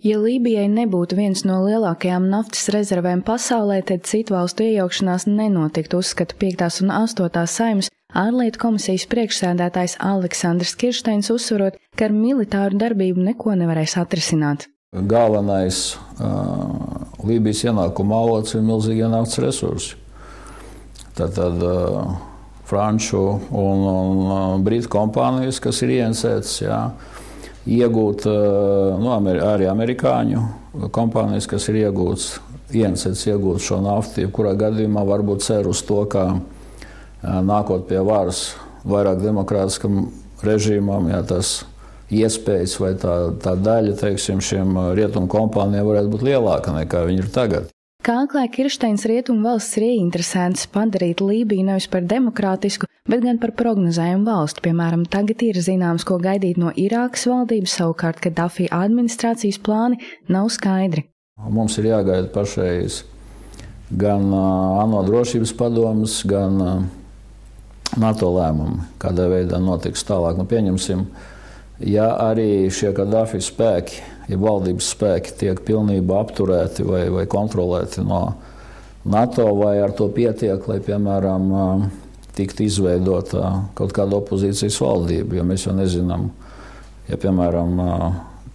Ja Lībijai nebūtu viens no lielākajām naftas rezervēm pasaulē, tad citu valstu iejaukšanās nenotiktu, uzskata 5. un 8. Saeimas ārlietu komisijas priekšsēdētājs Aleksandrs Kiršteins, uzsverot, ka ar militāru darbību neko nevarēs atrisināt. Galvenais Lībijas ienākuma avots ir milzīgie naftas resursi. Tātad franču un brītu kompānijas, kas ir ieinteresētas, iegūt, arī amerikāņu kompānijas, kas ir ieinteresētas iegūt šo naftu, jebkurā gadījumā varbūt cer uz to, ka nākot pie varas vairāk demokrātiskam režīmam, tas iespējas vai tā daļa, teiksim, šiem rietumu kompānijām varētu būt lielāka nekā viņi ir tagad. Kā atklāja Kiršteins, rietumu valsts ir ieinteresētas padarīt Lībiju nevis par demokrātisku, bet gan par prognozējumu valstu. Piemēram, tagad ir zināms, ko gaidīt no Irākas valdības, savukārt Kadafī administrācijas plāni nav skaidri. Mums ir jāgaida pašreiz gan ANO drošības padomes, gan NATO lēmumi, kādā veidā notiks tālāk. Pieņemsim, ja arī šie Kadafī spēki, ja valdības spēki tiek pilnībā apturēti vai kontrolēti no NATO, vai ar to pietiek, lai, piemēram, tiktu izveidota kaut kāda opozīcijas valdība, jo mēs jau nezinām, ja, piemēram,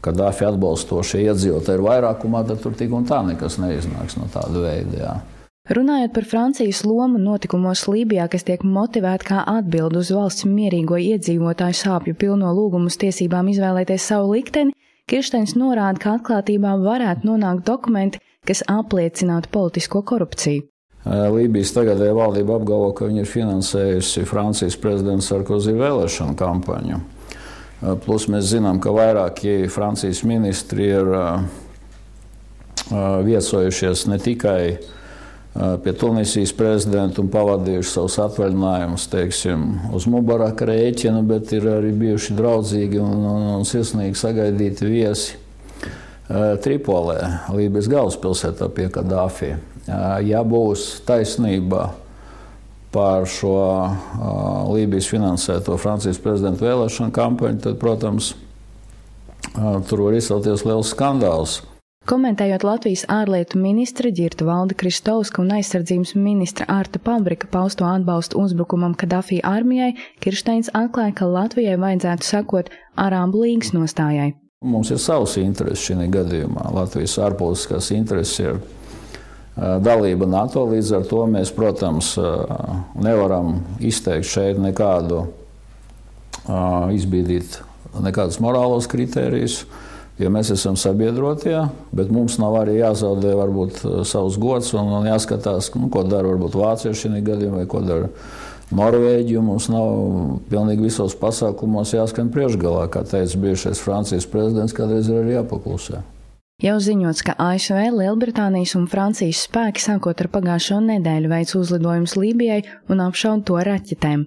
Kadafī atbalstošie iedzīvotāji ir vairākumā, tad tur tik un tā nekas neiznāks no tāda veida, Runājot par Francijas lomu notikumos Lībijā, kas tiek motivēti kā atbildi uz valsts mierīgo iedzīvotāju sāpju pilno lūgumu uz tiesībām izvēlēties savu likteni, Kiršteins norāda, ka atklātībā varētu nonākt dokumenti, kas apliecinātu politisko korupciju. Lībijas tagadējā valdība apgalvo, ka viņi ir finansējusi Francijas prezidenta Sarkozy vēlēšanu kampaņu. Plus mēs zinām, ka vairāki Francijas ministri ir viesojušies ne tikai pie Tunisijas prezidenta un pavadījuši savus atvaļinājumus, teiksim, uz Mubaraka rēķina, bet ir arī bijuši draudzīgi un sirsnīgi sagaidīti viesi Tripolē, Lībijas galvaspilsētā pie Kadafī. Ja būs taisnība par šo Lībijas finansēto Francijas prezidenta vēlēšanu kampaņu, tad, protams, tur var izcelties liels skandāls. Komentējot Latvijas ārlietu ministra Ģirta Valda Kristovska un aizsardzības ministra Arta Pabrika pausto atbalstu uzbrukumam Kadafī armijai, Kiršteins atklāja, ka Latvijai vajadzētu sekot Arābu līgas nostājai. Mums ir savs intereses šī gadījumā. Latvijas ārpolitiskās intereses ir dalība NATO, līdz ar to mēs, protams, nevaram izteikt šeit izbīdīt nekādus morālos kritērijus, jo mēs esam sabiedrotie, bet mums nav arī jāzaudē varbūt savus gods un jāskatās, ko dara varbūt vācieši šī gadījumā vai ko dara Norvēģi. Mums nav pilnīgi visos pasākumos jāskan priekšgalā, kā teica bijušais Francijas prezidents, kādreiz ir arī jāpaklusē. Jau ziņots, ka ASV, Lielbritānijas un Francijas spēki sākot ar pagājušo nedēļu veic uzlidojumus Lībijai un apšauda to ar raķetēm.